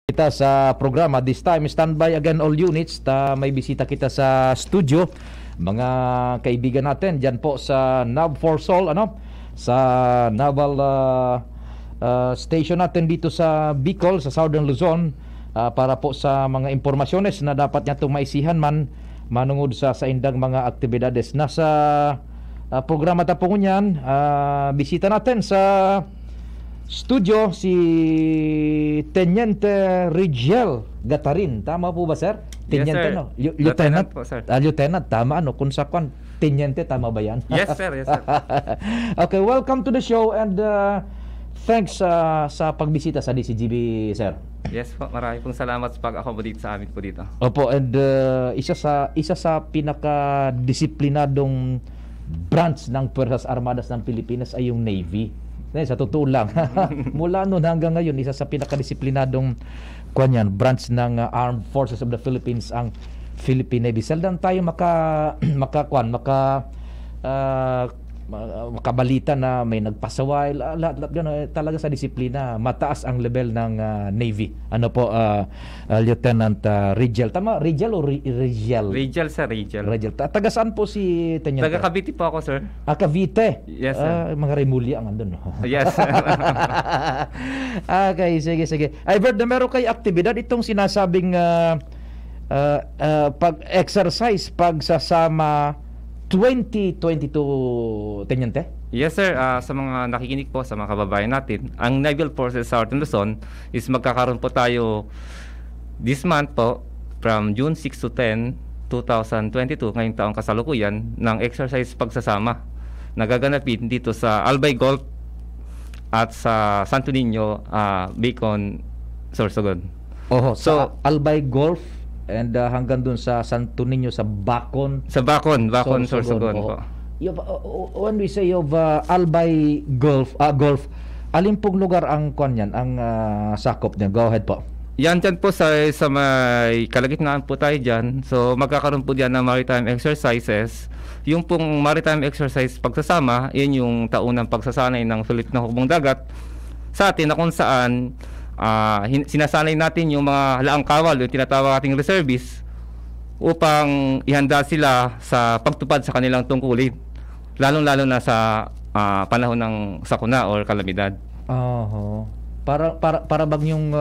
Kita sa programa. This time, standby again all units. May bisita kita sa studio. Mga kaibigan natin dyan po sa Nav for Sol, sa Naval Station natin dito sa Bicol, sa Southern Luzon, para po sa mga impormasyones na dapat niya itong maisihan manungod sa indang mga aktibidades. Nasa programa tapong yan, bisita natin sa studio si Teniente Rigel Gatarin. Tama po ba, sir? Teniente, yes, sir. No? Lieutenant po, sir. Lieutenant, tama, kung sa kwan, Teniente, tama ba yan? Yes, sir. Yes, sir. Okay, welcome to the show and thanks sa pagbisita sa DCGB, sir. Yes po, marami pong salamat sa pag-accommodate sa amin po dito. Opo, and isa sa pinaka-disiplinadong branch ng Puwersas Armadas ng Pilipinas ay yung Navy. Sa totoo lang, mula noon hanggang ngayon, isa sa pinakadisiplinadong branch ng Armed Forces of the Philippines ang Philippine Navy. Seldom tayo makabalita na may nagpasaway, lahat gano'n. Talaga sa disiplina, mataas ang level ng Navy. Ano po, Lieutenant Rigel? Tama, Rigel o Rigel? Rigel, sir, Rigel. Taga saan po si Teniente? Taga Cavite po ako, sir. Cavite? Yes, sir. Mga Remulla ang andun. Yes, sir. Okay, sige. I've heard na meron kayo aktibidad itong sinasabing pag-exercise, pagsasama 2022, Teniente? Yes, sir. Sa mga nakikinig po, sa mga kababayan natin, ang Naval Forces sa Southern Luzon is magkakaroon po tayo this month po, from June 6 to 10, 2022, ngayong taong kasalukuyan, ng exercise pagsasama. Nagaganapin dito sa Albay Golf at sa Santo Niño, Bicol, Sorsogon. So, Albay Golf and hanggang dun sa Santo Niño, sa Bacon. Sa Bacon, Sorsogon po. When we say of Albay Golf, alin pong lugar ang sakop niya? Go ahead po. Yan dyan po sa may kalagitnaan po tayo dyan. So magkakaroon po dyan ng maritime exercises. Yung pong maritime exercise pagsasama, yun yung taunang pagsasanay ng Philippine Hukbong Dagat sa atin na kung saan sinasanay natin yung mga laang kawal, yung tinatawag ating reservists, upang ihanda sila sa pagtupad sa kanilang tungkulin, lalong-lalo na sa panahon ng sakuna or kalamidad. Para bang yung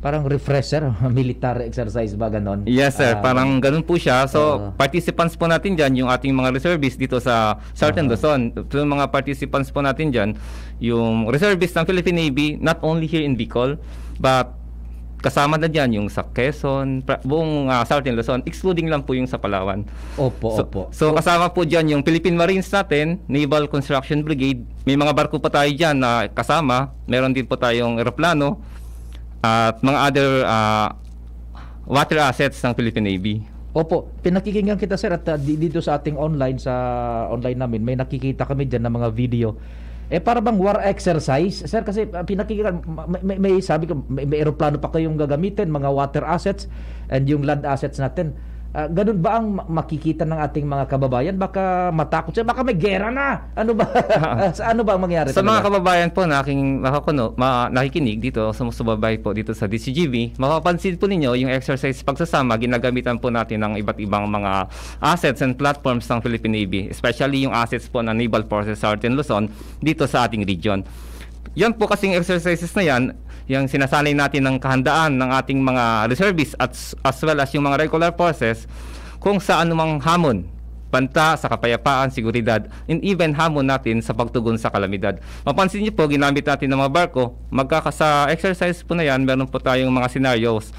parang refresher, military exercise ba ganon? Yes, sir. Parang ganun po siya. So, participants po natin dyan, yung ating mga reservists dito sa Southern Luzon. So, mga participants po natin dyan, yung reservists ng Philippine Navy, not only here in Bicol, but kasama na dyan yung sa Quezon, buong Southern Luzon, excluding lang po yung sa Palawan. Opo. So, kasama po dyan yung Philippine Marines natin, Naval Construction Brigade. May mga barko pa tayo dyan na kasama. Meron din po tayong eroplano at mga other water assets ng Philippine Navy. Opo, pinakikinggan kita, sir, at dito sa ating online namin, may nakikita kami dyan ng mga video. Para bang war exercise, sir? Kasi pinakikinggan, may sabi ko, may aeroplano pa kayong gagamitin, mga water assets and yung land assets natin. Ganun ba ang makikita ng ating mga kababayan? Baka matakot siya, baka may gera na. Ano ba? Ano ba ang mangyari? Sa mga kababayan po na aking nakikinig dito sa subaybay po dito sa DCGB, mapapansin po ninyo yung exercise pagsasama, ginagamitan po natin ng iba't ibang mga assets and platforms ng Philippine Navy, especially yung assets po ng Naval Forces Southern Luzon dito sa ating region. Yan po kasing exercises na yan, yung sinasanay natin ng kahandaan ng ating mga reservists as well as yung mga regular forces kung sa anumang hamon, banta sa kapayapaan, seguridad, and even hamon natin sa pagtugon sa kalamidad. Mapansin niyo po, ginamit natin ng mga barko. Sa exercise po na yan, meron po tayong mga scenarios.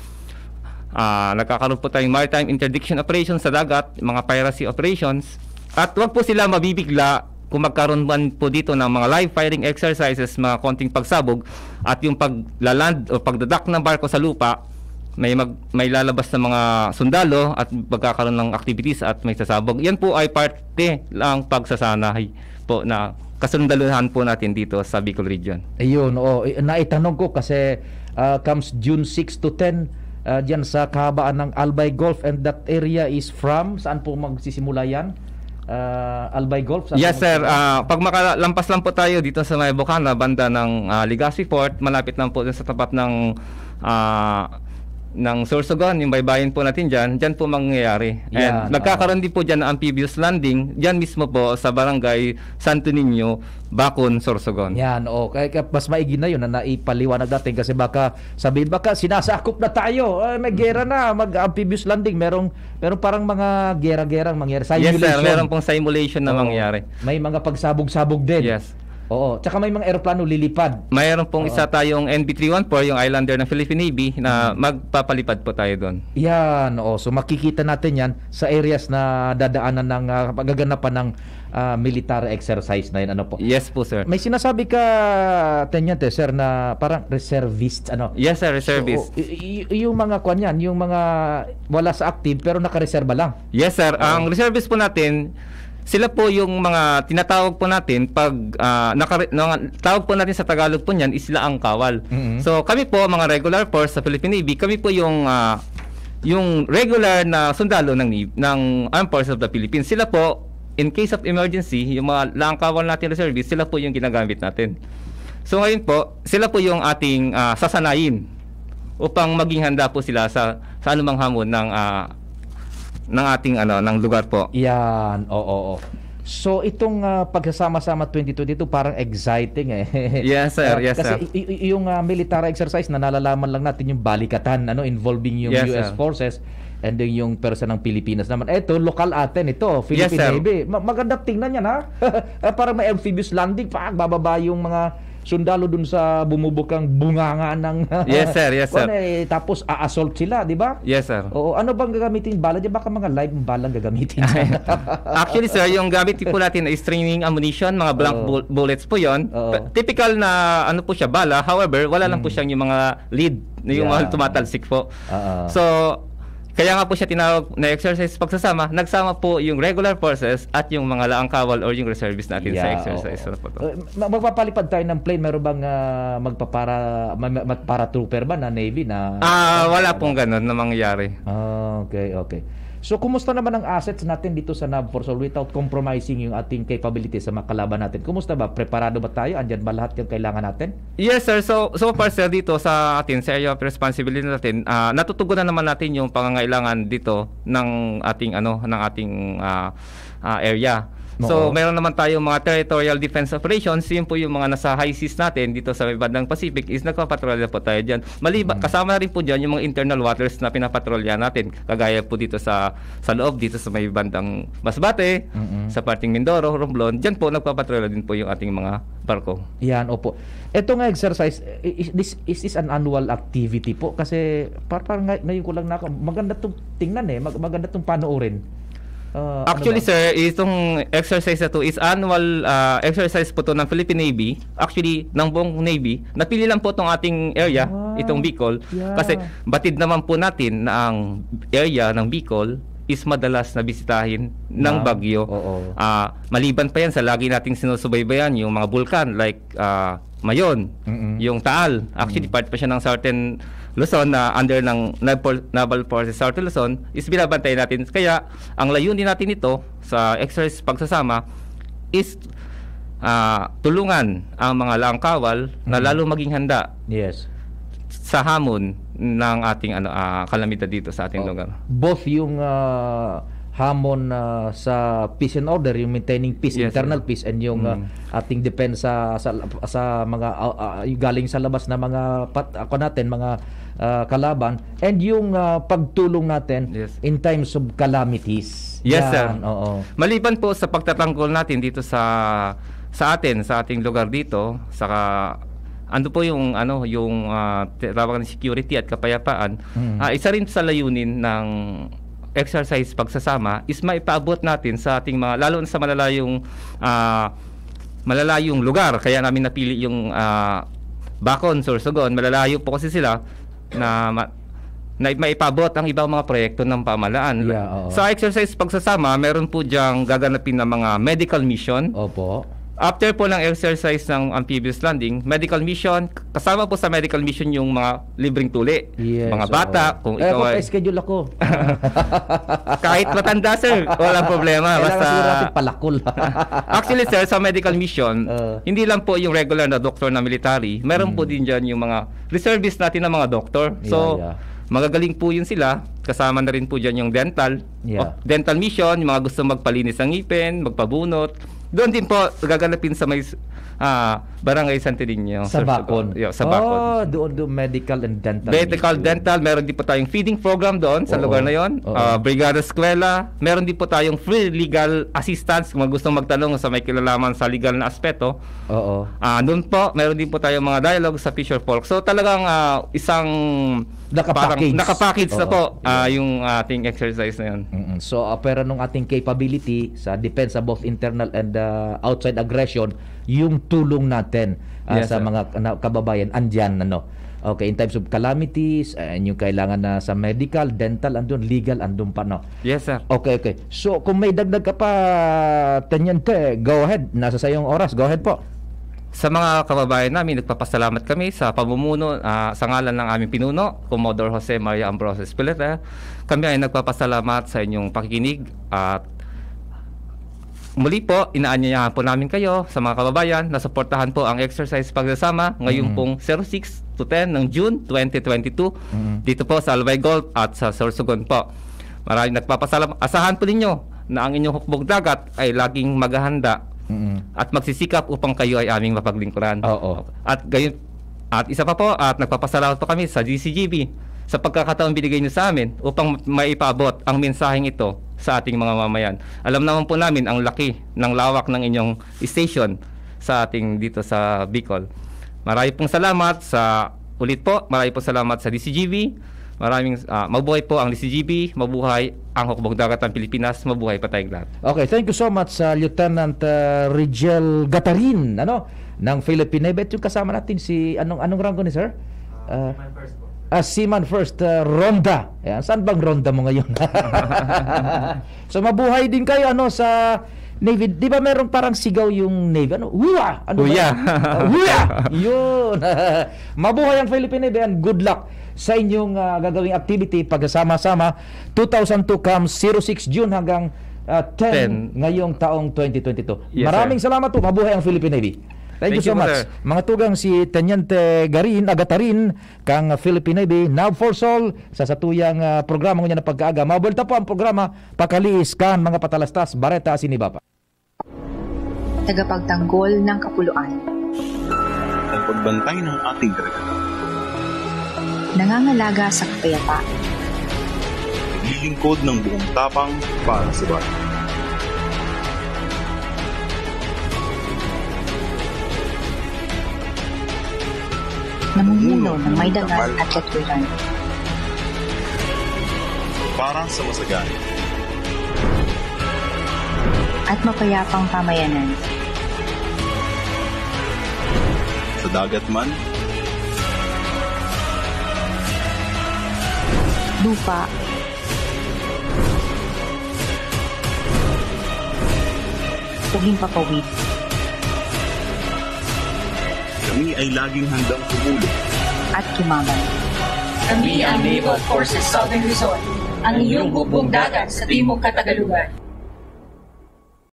Nagkakaroon po tayong maritime interdiction operations sa dagat, mga piracy operations, at wag po sila mabibigla kung magkaroon man po dito ng mga live firing exercises, mga konting pagsabog, at yung paglaland o pagdadak ng barko sa lupa, may lalabas na mga sundalo at magkakaroon ng activities at may sasabog. Yan po ay parte lang pagsasanay po na kasundaluhan po natin dito sa Bicol region. Ayun, naitanong ko kasi comes June 6 to 10 dyan sa kahabaan ng Albay Golf, and that area is from, saan po magsisimula yan? Albay Golf? Yes sir, pag makalampas lang po tayo dito sa may Bukana, banda ng Legazpi Port, malapit lang po dun sa tapat ng Sorsogon, yung baybayin po natin dyan po mangyayari. And nagkakaroon din po dyan ng amphibious landing, dyan mismo po sa barangay Santo Niño, Bacon, Sorsogon. Yan, kaya mas maigi na yun na naipaliwanag natin kasi baka sabihin, baka sinasakop na tayo, may gera na, mag-amphibious landing, merong parang mga gera-gerang mangyari. Yes sir, meron pong simulation na mangyari. May mga pagsabog-sabog din. Yes. Oo, tsaka may mga eroplano lilipad. Mayroon pong isa tayong NB314, yung Islander ng Philippine Navy, na magpapalipad po tayo doon. Yan, so makikita natin yan sa areas na dadaanan ng pagaganapan ng military exercise na yun. Ano po? Yes po, sir. May sinasabi ka, Tenyente, sir, na parang reservist, ano? Yes, sir, reservist. So, yung mga kwan yan, yung mga wala sa active pero nakareserba lang. Yes, sir. Ang reservist po natin, sila po yung mga tinatawag po natin pag tawag po natin sa Tagalog po niyan is sila ang kawal. So kami po mga regular force sa Philippine Navy, kami po yung regular na sundalo ng Armed Forces of the Philippines. Sila po in case of emergency, yung mga kawal natin reservists, sila po yung ginagamit natin. So ngayon po, sila po yung ating sasanayin upang maging handa po sila sa anumang hamon ng ating ng lugar po. Yan, oo. So itong pagsasama-sama 2022 parang exciting eh. Yes sir, yes kasi sir. Yung military exercise na nalalaman lang natin yung balikatan involving yung US forces and then yung person ng Pilipinas naman. Ito lokal atin ito, Philippine Navy. Maganda tingnan yan ha. Parang may amphibious landing, bababa yung mga sundalo dun sa bumubukang bunganga ng yes sir. Tapos a-assault sila, di ba? Yes sir. Oo, ano bang gagamitin bala? Di baka mga live balang gagamitin? Actually sir, yung gamit po natin is training ammunition, mga blank bullets po yon. Typical na po siya bala, however, wala lang po siyang yung mga lead, yung mga tumatalsik po. So kaya nga po siya tinawag na exercise pagsasama, nagsama po yung regular forces at yung mga laang kawal or yung reservists natin sa exercise. Magpapalipad tayo ng plane, meron bang paratrooper ba na Navy na? Wala pong ganun na mangyayari. Okay. So, kumusta naman ang assets natin dito sa NAVFOR without compromising yung ating capabilities sa makalaban natin? Kumusta ba? Preparado ba tayo? Andyan ba lahat yung kailangan natin? Yes, sir. So far, sir, dito sa atin, sa area of responsibility natin, natutugunan naman natin yung pangangailangan dito ng ating, area. So, meron naman tayong mga territorial defense operations. Yun po yung mga nasa high seas natin dito sa bandang Pacific is nagpapatrolya po tayo dyan. Kasama na rin po dyan yung mga internal waters na pinapatrolya natin. Kagaya po dito sa loob, dito sa may bandang Masbate, sa parting Mindoro, Romblon. Dyan po nagpapatrolya din po yung ating mga barko. Yan, opo. Ito nga exercise, is this an annual activity po? Kasi parang ngayon ko lang maganda itong tingnan maganda itong panoorin. Actually sir, itong exercise na to is annual exercise po to ng Philippine Navy. Actually, ng buong Navy. Napili lang po itong ating area, itong Bicol. Kasi batid naman po natin na ang area ng Bicol is madalas na bisitahin ng bagyo. Maliban pa yan sa lagi nating sinusubaybayan yung mga bulkan like Mayon, yung Taal. Actually, part pa siya ng Southern Luzon na under ng Naval Forces Southern Luzon is binabantay natin. Kaya ang layunin natin ito sa exercise pagsasama is tulungan ang mga laangkawal na lalo maging handa sa hamon ng ating kalamidad dito sa ating lugar. Both yung hamon sa peace and order, yung maintaining peace, internal peace, and yung ating depensa sa mga galing sa labas na mga mga kalaban, and yung pagtulong natin in times of calamities. Yes, sir. Maliban po sa pagtatanggol natin dito sa ating lugar dito, saka ano po yung tawag ng security at kapayapaan, isa rin sa layunin ng exercise pagsasama is maipaabot natin sa ating mga, lalo na sa malalayong lugar. Kaya namin napili yung Bacon, Sorsogon. Malalayo po kasi sila na maipaabot ang ibang mga proyekto ng pamahalaan. Sa exercise pagsasama, meron po diyang gaganapin ng mga medical mission. Opo. After po ng exercise ng amphibious landing, medical mission, kasama po sa medical mission yung mga libreng tuli. Yes, mga bata, kung ikaw ay... schedule ako. Kahit matanda, sir, walang problema. Kailangan siguro natin palakol. Actually, sir, sa medical mission, hindi lang po yung regular na doktor na military, meron po din dyan yung mga reservist natin na mga doktor. So, magagaling po yun sila. Kasama na rin po dyan yung dental. Dental mission, yung mga gusto magpalinis ng ngipin, magpabunot. Doon din po gaganapin sa may Barangay Santo Niño. Sa Bacon. Sa Bacon. Doon medical and dental. Medical, dental, meron din po tayong feeding program doon sa lugar na yon. Brigada Eskwela, meron din po tayong free legal assistance kung gustong magtanong sa may kilalaman sa legal na aspeto. Doon po, meron din po tayong mga dialogue sa Fisher Folk. So talagang isang nakapackage na po yung ating exercise na yun. So pera nung ating capability sa defense both internal and outside aggression, yung tulong natin sa mga kababayan andyan Okay, in times of calamities, yung kailangan na sa medical, dental andun, legal andun pa Yes, sir. Okay. So kung may dagdag ka pa, Teniente, go ahead. Nasa sayong oras. Go ahead po. Sa mga kababayan namin, nagpapasalamat kami sa pamumuno sa ngalan ng aming pinuno, Commodore Jose Maria Ambrosio Espileta. Kami ay nagpapasalamat sa inyong pakikinig at muli po, inaanyayahan po namin kayo sa mga kababayan na suportahan po ang exercise pagsasama ngayong pong 06 to 10 ng June 2022 dito po sa Albay Golf at sa Sorsogon po. Maraming nagpapasalamat. Asahan po ninyo na ang inyong hukbong dagat ay laging maghahanda at magsisikap upang kayo ay aming mapaglingkuran. At isa pa po, at nagpapasalamat po kami sa DCGB sa pagkakataon binigay niyo sa amin upang maipaabot ang mensaheng ito sa ating mga mamayan. Alam naman po namin ang laki ng lawak ng inyong station sa ating dito sa Bicol. Marami pong salamat marami pong salamat sa DCGB. Mabuhay po ang DCGB, mabuhay ang Hukbong Dagat ng Pilipinas, mabuhay pa tayong lahat. Okay, thank you so much Lieutenant Rigel Gatarin ng Philippine Navy. Yung kasama natin si anong rango ni sir? Seaman First Ronda. Saan bang ronda mo ngayon? So mabuhay din kayo sa Navy. Di ba meron parang sigaw yung Navy? Huya! Huya! Yun. Mabuhay ang Philippine Navy and good luck sa inyong gagawing activity pagkasama-sama. 2002 comes 06 June hanggang 10 ngayong taong 2022. Yes, maraming sir. salamat po. Mabuhay ang Philippine Navy. Thank you so much. Sir. Mga tugang si Teniente Gatarin kang Philippine Navy, Nav for Sol sa satuyang programa niya na pagkaaga. Mabuelta po ang programa Pakaliis kan mga patalastas Bareta Sinibapa. Tagapagtanggol ng kapuluan. Pagbantay ng ating karagatan. Nangangalaga sa kapayapaan. Naglilingkod ng buong tapang para sa bayan. Namumuno ng may dangal at katwiran. Para sa masagana. At mapayapang pamayanan. Sa dagat man, lupa, o himpapawid. kami ay laging handang tumulong At kumaban. Kami ang Naval Forces Southern Luzon, ang iyong hukbong dagat sa Timog Katagalugan.